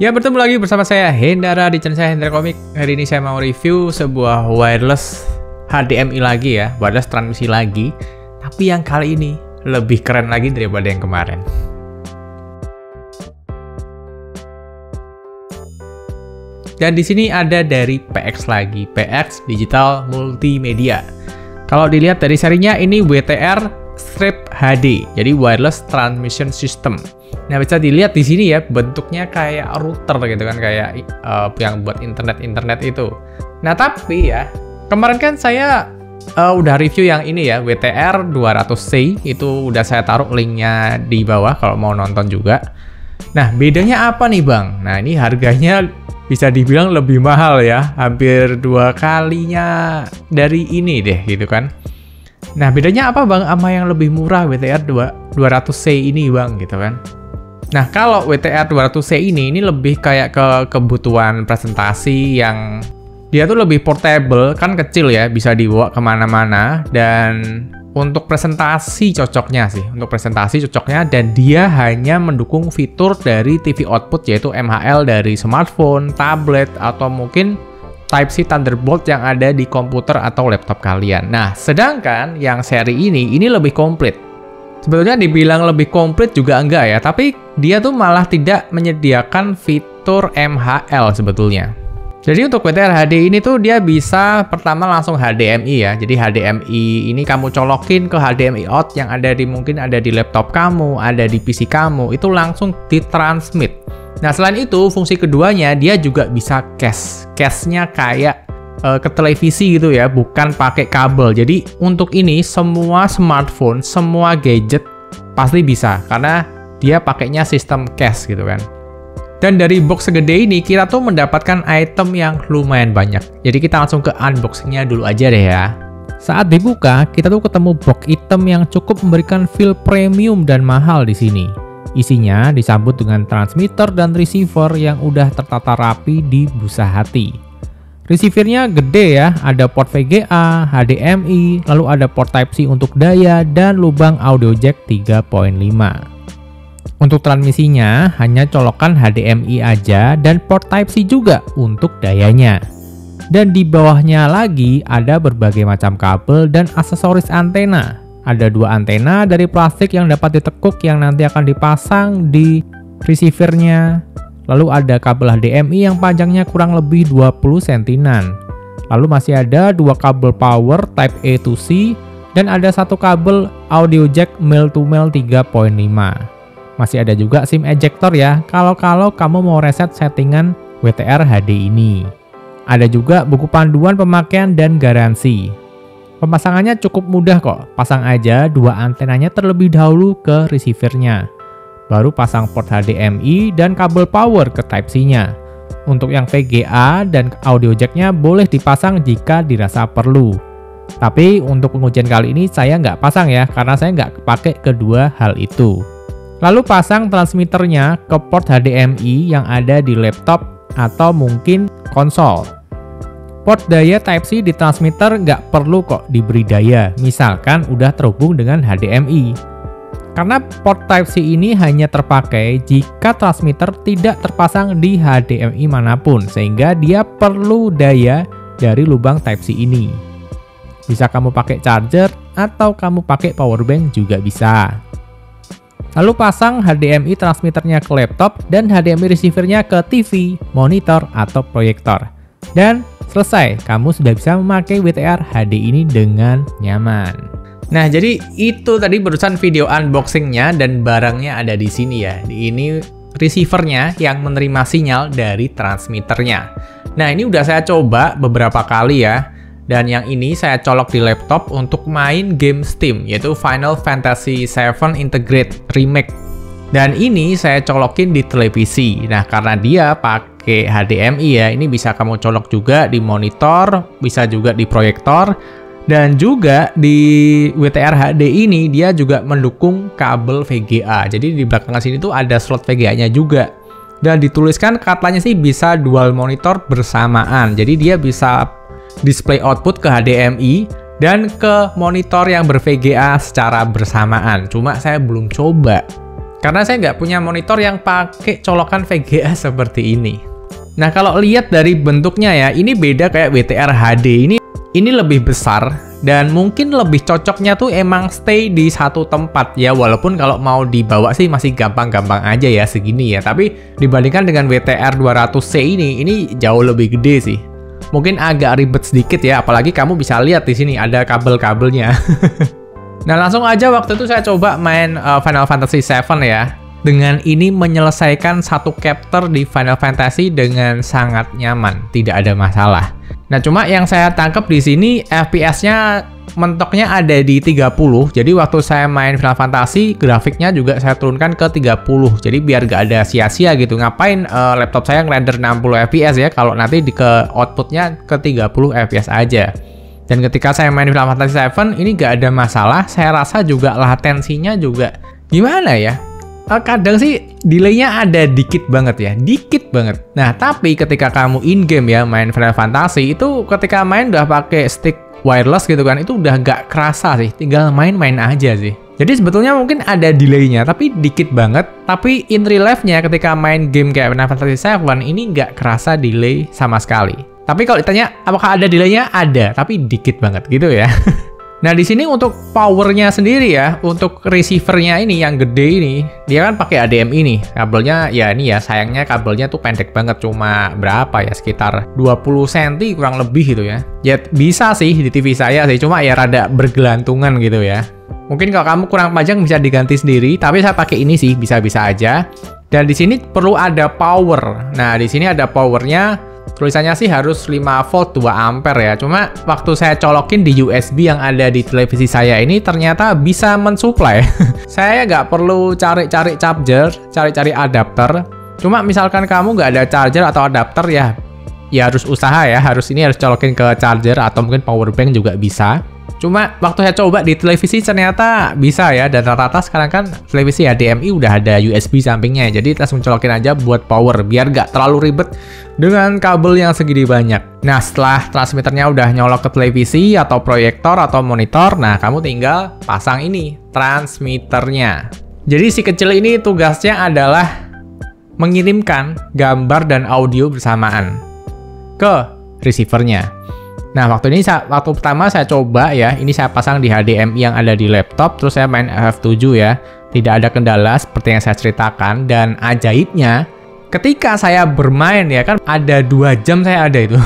Ya, bertemu lagi bersama saya Hendara di channel saya Hendra Komik. Hari ini saya mau review sebuah wireless HDMI lagi ya, wireless transmisi lagi. Tapi yang kali ini lebih keren lagi daripada yang kemarin. Dan di sini ada dari PX lagi, PX Digital Multimedia. Kalau dilihat dari serinya ini WTR Strip HD, jadi Wireless Transmission System. Nah, bisa dilihat di sini ya, bentuknya kayak router gitu kan, kayak yang buat internet itu. Nah, tapi ya, kemarin kan saya udah review yang ini ya, WTR 200C, itu udah saya taruh linknya di bawah kalau mau nonton juga. Nah, bedanya apa nih Bang? Nah, ini harganya bisa dibilang lebih mahal ya, hampir 2 kalinya dari ini deh gitu kan. Nah, bedanya apa Bang sama yang lebih murah WTR 200C ini Bang gitu kan. Nah, kalau WTR 200C ini lebih kayak ke kebutuhan presentasi yang dia tuh lebih portable, kan kecil ya, bisa dibawa kemana-mana. Dan untuk presentasi cocoknya sih, dan dia hanya mendukung fitur dari TV output yaitu MHL dari smartphone, tablet, atau mungkin Type-C Thunderbolt yang ada di komputer atau laptop kalian. Nah, sedangkan yang seri ini lebih komplit. Sebetulnya dibilang lebih komplit juga enggak ya, tapi dia tuh malah tidak menyediakan fitur MHL sebetulnya. Jadi untuk WTR HD ini tuh dia bisa pertama langsung HDMI ya. Jadi HDMI ini kamu colokin ke HDMI out yang mungkin ada di laptop kamu, ada di PC kamu, itu langsung ditransmit. Nah, selain itu fungsi keduanya dia juga bisa case-nya kayak ke televisi gitu ya, bukan pakai kabel. Jadi untuk ini semua smartphone, semua gadget pasti bisa karena dia pakainya sistem case gitu kan. Dan dari box segede ini kita tuh mendapatkan item yang lumayan banyak. Jadi kita langsung ke unboxingnya dulu aja deh ya. Saat dibuka kita tuh ketemu box item yang cukup memberikan feel premium dan mahal di sini. Isinya disambut dengan transmitter dan receiver yang udah tertata rapi di busa hati. Receivernya gede ya, ada port VGA, HDMI, lalu ada port Type-C untuk daya, dan lubang audio jack 3.5. Untuk transmisinya, hanya colokan HDMI aja dan port Type-C juga untuk dayanya. Dan di bawahnya lagi ada berbagai macam kabel dan aksesoris antena. Ada 2 antena dari plastik yang dapat ditekuk yang nanti akan dipasang di receivernya. Lalu ada kabel HDMI yang panjangnya kurang lebih 20 cm. Lalu masih ada 2 kabel power Type A to C dan ada 1 kabel audio jack male to male 3.5. Masih ada juga SIM ejector ya, kalau kamu mau reset settingan WTR HD ini. Ada juga buku panduan pemakaian dan garansi. Pemasangannya cukup mudah kok, pasang aja 2 antenanya terlebih dahulu ke receivernya. Baru pasang port HDMI dan kabel power ke Type-C-nya. Untuk yang VGA dan audio jack-nya boleh dipasang jika dirasa perlu. Tapi untuk pengujian kali ini saya nggak pasang ya, karena saya nggak pakai kedua hal itu. Lalu pasang transmitternya ke port HDMI yang ada di laptop atau mungkin konsol. Port daya Type-C di transmitter nggak perlu kok diberi daya, misalkan udah terhubung dengan HDMI. Karena port Type-C ini hanya terpakai jika transmitter tidak terpasang di HDMI manapun, sehingga dia perlu daya dari lubang Type-C ini. Bisa kamu pakai charger atau kamu pakai powerbank juga bisa. Lalu pasang HDMI transmitternya ke laptop dan HDMI receivernya ke TV, monitor, atau proyektor. Dan selesai, kamu sudah bisa memakai WTR HD ini dengan nyaman. Nah, jadi itu tadi barusan video unboxingnya dan barangnya ada di sini ya. Ini receivernya yang menerima sinyal dari transmitternya. Nah, ini udah saya coba beberapa kali ya. Dan yang ini saya colok di laptop untuk main game Steam, yaitu Final Fantasy VII Integrate Remake. Dan ini saya colokin di televisi. Nah, karena dia pakai HDMI ya, ini bisa kamu colok juga di monitor, bisa juga di proyektor. Dan juga di WTR HD ini dia juga mendukung kabel VGA. Jadi di belakang sini tuh ada slot VGA-nya juga. Dan dituliskan katanya sih bisa dual monitor bersamaan. Jadi dia bisa display output ke HDMI dan ke monitor yang ber-VGA secara bersamaan. Cuma saya belum coba. Karena saya nggak punya monitor yang pakai colokan VGA seperti ini. Nah, kalau lihat dari bentuknya ya, ini beda kayak WTR HD. Ini lebih besar dan mungkin lebih cocoknya tuh emang stay di satu tempat ya. Walaupun kalau mau dibawa sih masih gampang-gampang aja ya segini ya. Tapi dibandingkan dengan WTR 200C ini jauh lebih gede sih. Mungkin agak ribet sedikit ya, apalagi kamu bisa lihat di sini ada kabel-kabelnya. Nah, langsung aja waktu itu saya coba main Final Fantasy VII ya. Dengan ini menyelesaikan satu chapter di Final Fantasy dengan sangat nyaman, tidak ada masalah. Nah, cuma yang saya tangkap di sini FPS-nya mentoknya ada di 30. Jadi waktu saya main Final Fantasy, grafiknya juga saya turunkan ke 30. Jadi biar gak ada sia-sia gitu. Ngapain laptop saya ngerender 60 FPS ya, kalau nanti ke outputnya ke 30 FPS aja. Dan ketika saya main Final Fantasy VII, ini gak ada masalah. Saya rasa juga latensinya juga gimana ya? Kadang sih delaynya ada dikit banget ya, dikit banget. Nah, tapi ketika kamu in-game ya main Final Fantasy, itu ketika main udah pakai stick wireless gitu kan, itu udah gak kerasa sih, tinggal main-main aja sih. Jadi sebetulnya mungkin ada delaynya, tapi dikit banget. Tapi in real life-nya ketika main game kayak Final Fantasy VII, ini gak kerasa delay sama sekali. Tapi kalau ditanya apakah ada delaynya? Ada, tapi dikit banget gitu ya. Nah, di sini untuk powernya sendiri ya, untuk receivernya ini yang gede ini, dia kan pakai HDMI nih. Kabelnya ya ini ya, sayangnya kabelnya tuh pendek banget, cuma berapa ya, sekitar 20 cm kurang lebih gitu ya. Ya bisa sih di TV saya sih, cuma ya rada bergelantungan gitu ya. Mungkin kalau kamu kurang panjang bisa diganti sendiri, tapi saya pakai ini sih, bisa-bisa aja. Dan di sini perlu ada power. Nah, di sini ada powernya. Tulisannya sih harus 5 volt 2 ampere ya. Cuma waktu saya colokin di USB yang ada di televisi saya ini ternyata bisa mensuplai. Saya nggak perlu cari-cari charger, cari-cari adapter. Cuma misalkan kamu nggak ada charger atau adapter ya harus usaha ya. Harus colokin ke charger atau mungkin power bank juga bisa. Cuma waktu saya coba di televisi ternyata bisa ya, dan rata-rata sekarang kan televisi HDMI udah ada USB sampingnya, jadi langsung colokin aja buat power biar nggak terlalu ribet dengan kabel yang segini banyak. Nah, setelah transmitternya udah nyolok ke televisi atau proyektor atau monitor, nah kamu tinggal pasang ini transmitternya. Jadi si kecil ini tugasnya adalah mengirimkan gambar dan audio bersamaan ke receivernya. Nah, waktu pertama saya coba ya, ini saya pasang di HDMI yang ada di laptop, terus saya main FF7 ya. Tidak ada kendala seperti yang saya ceritakan, dan ajaibnya ketika saya bermain ya kan ada 2 jam saya ada itu.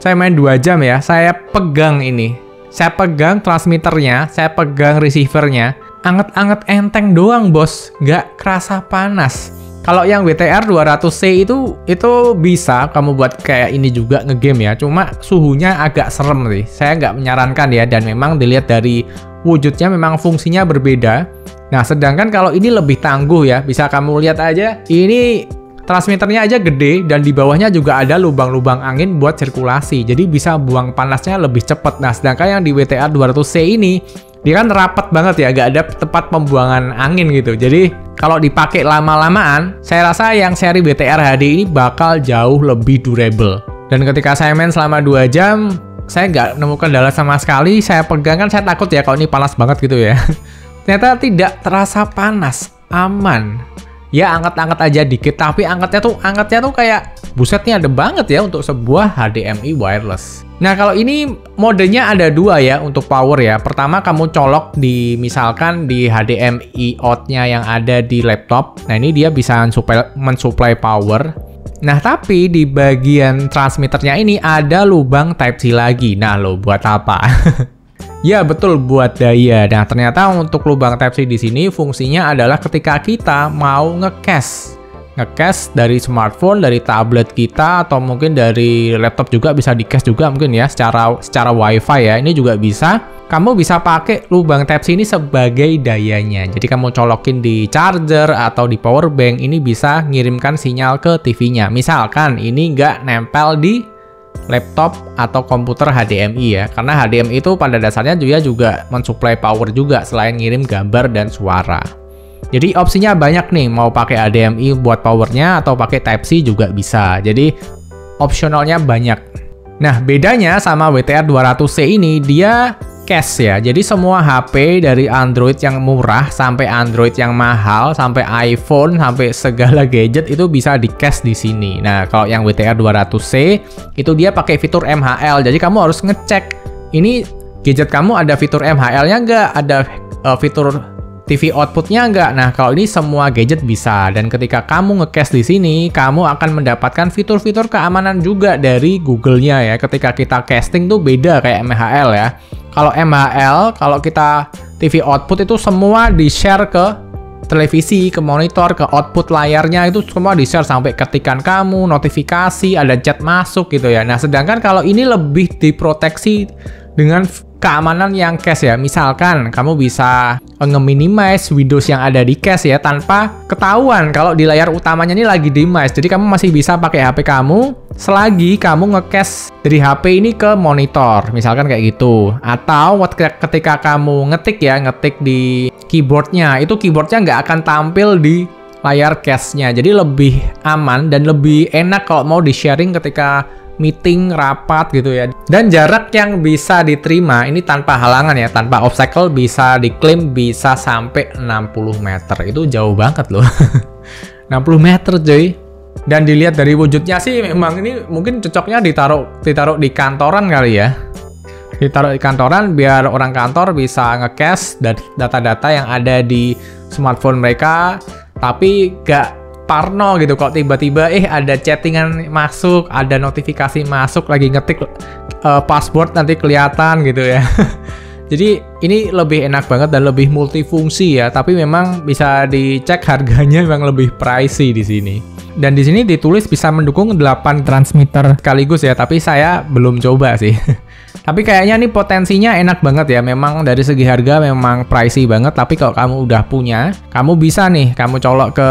Saya main 2 jam ya, saya pegang ini. Saya pegang transmitternya, saya pegang receivernya, anget-anget enteng doang, bos. Nggak kerasa panas. Kalau yang WTR 200C itu bisa kamu buat kayak ini juga ngegame ya, cuma suhunya agak serem sih. Saya nggak menyarankan ya, dan memang dilihat dari wujudnya memang fungsinya berbeda. Nah, sedangkan kalau ini lebih tangguh ya, bisa kamu lihat aja, ini transmitternya aja gede dan di bawahnya juga ada lubang-lubang angin buat sirkulasi. Jadi bisa buang panasnya lebih cepat. Nah, sedangkan yang di WTR 200C ini dia kan rapat banget ya, gak ada tempat pembuangan angin gitu. Jadi kalau dipakai lama-lamaan, saya rasa yang seri WTR HD ini bakal jauh lebih durable. Dan ketika saya main selama 2 jam, saya nggak menemukan kendala sama sekali. Saya pegang kan, saya takut ya kalau ini panas banget gitu ya. Ternyata tidak terasa panas, aman. Ya angkat-angkat aja dikit, tapi angkatnya tuh kayak busetnya ada banget ya untuk sebuah HDMI wireless. Nah, kalau ini modenya ada 2 ya untuk power ya. Pertama, kamu colok misalkan di HDMI out-nya yang ada di laptop. Nah, ini dia bisa mensuplai power. Nah, tapi di bagian transmitternya ini ada lubang Type-C lagi. Nah, lo buat apa? Ya, betul, buat daya. Nah, ternyata untuk lubang Type-C di sini fungsinya adalah ketika kita mau nge-cache dari smartphone, dari tablet kita, atau mungkin dari laptop juga bisa di-cache juga mungkin ya, secara wifi ya. Ini juga bisa. Kamu bisa pakai lubang Type-C ini sebagai dayanya. Jadi kamu colokin di charger atau di power bank, ini bisa ngirimkan sinyal ke TV-nya. Misalkan ini nggak nempel di laptop atau komputer HDMI ya, karena HDMI itu pada dasarnya juga mensuplai power juga selain ngirim gambar dan suara. Jadi opsinya banyak nih, mau pakai HDMI buat powernya atau pakai Type-C juga bisa. Jadi opsionalnya banyak. Nah, bedanya sama WTR 200C ini, dia cache ya. Jadi semua HP dari Android yang murah sampai Android yang mahal, sampai iPhone, sampai segala gadget itu bisa di cache di sini. Nah, kalau yang WTR 200C itu dia pakai fitur MHL. Jadi kamu harus ngecek ini gadget kamu ada fitur MHL-nya nggak, ada fitur TV output-nya nggak. Nah, kalau ini semua gadget bisa. Dan ketika kamu nge-cache di sini, kamu akan mendapatkan fitur-fitur keamanan juga dari Google-nya ya. Ketika kita casting tuh beda kayak MHL ya. Kalau MHL, kalau kita TV output itu semua di-share ke televisi, ke monitor, ke output layarnya, itu semua di-share sampai ketikan kamu, notifikasi, ada chat masuk gitu ya. Nah, sedangkan kalau ini lebih diproteksi dengan keamanan yang cache ya. Misalkan kamu bisa nge-minimize Windows yang ada di cache ya tanpa ketahuan kalau di layar utamanya ini lagi di-minimize. Jadi kamu masih bisa pakai HP kamu selagi kamu nge-cache dari HP ini ke monitor. Misalkan kayak gitu. Atau ketika kamu ngetik di keyboardnya, itu keyboardnya nggak akan tampil di layar cache-nya. Jadi lebih aman dan lebih enak kalau mau di-sharing ketika meeting, rapat gitu ya. Dan jarak yang bisa diterima ini tanpa halangan ya, tanpa obstacle, bisa diklaim bisa sampai 60 meter. Itu jauh banget loh. 60 meter cuy. Dan dilihat dari wujudnya sih memang ini mungkin cocoknya ditaruh di kantoran kali ya. Ditaruh di kantoran biar orang kantor bisa nge-cache data-data yang ada di smartphone mereka, tapi gak parno gitu kok tiba-tiba ada chattingan masuk, ada notifikasi masuk, lagi ngetik password nanti kelihatan gitu ya. Jadi ini lebih enak banget dan lebih multifungsi ya, tapi memang bisa dicek harganya memang lebih pricey di sini. Dan di sini ditulis bisa mendukung 8 transmitter sekaligus ya, tapi saya belum coba sih. Tapi kayaknya nih potensinya enak banget ya. Memang dari segi harga memang pricey banget, tapi kalau kamu udah punya, kamu bisa nih, kamu colok ke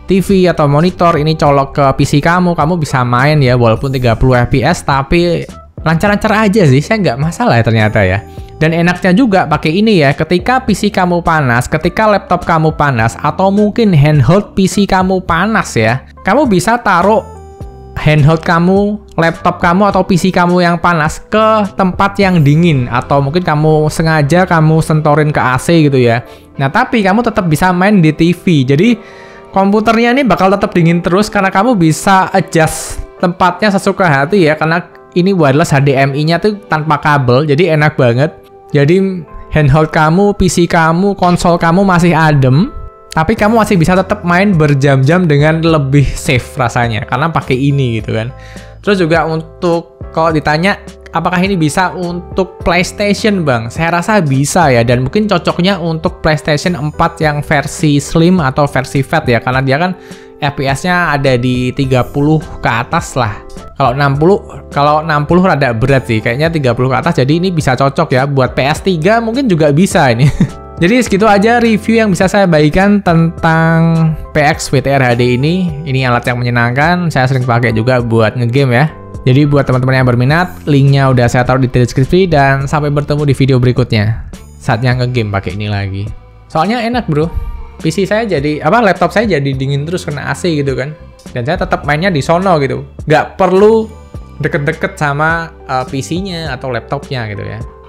TV atau monitor, ini colok ke PC kamu bisa main ya, walaupun 30 fps tapi lancar-lancar aja sih, saya nggak masalah ya ternyata ya. Dan enaknya juga pakai ini ya, ketika PC kamu panas, ketika laptop kamu panas, atau mungkin handheld PC kamu panas ya, kamu bisa taruh handheld kamu, laptop kamu, atau PC kamu yang panas ke tempat yang dingin, atau mungkin kamu sengaja kamu sentorin ke AC gitu ya. Nah, tapi kamu tetap bisa main di TV, jadi komputernya ini bakal tetap dingin terus karena kamu bisa adjust tempatnya sesuka hati ya, karena ini wireless HDMI-nya tuh tanpa kabel, jadi enak banget. Jadi handheld kamu, PC kamu, konsol kamu masih adem, tapi kamu masih bisa tetap main berjam-jam dengan lebih safe rasanya karena pakai ini gitu kan. Terus juga untuk kalau ditanya apakah ini bisa untuk PlayStation Bang? Saya rasa bisa ya, dan mungkin cocoknya untuk PlayStation 4 yang versi slim atau versi fat ya, karena dia kan FPS-nya ada di 30 ke atas lah. Kalau 60 rada berat sih, kayaknya 30 ke atas, jadi ini bisa cocok ya buat PS3 mungkin juga bisa ini. Jadi segitu aja review yang bisa saya bagikan tentang PX WTR HD ini. Ini alat yang menyenangkan, saya sering pakai juga buat ngegame ya. Jadi buat teman-teman yang berminat, linknya udah saya taruh di deskripsi, dan sampai bertemu di video berikutnya. Saatnya ngegame pakai ini lagi. Soalnya enak bro. PC saya laptop saya jadi dingin terus kena AC gitu kan. Dan saya tetap mainnya di sono gitu. Nggak perlu deket-deket sama PC-nya atau laptopnya gitu ya.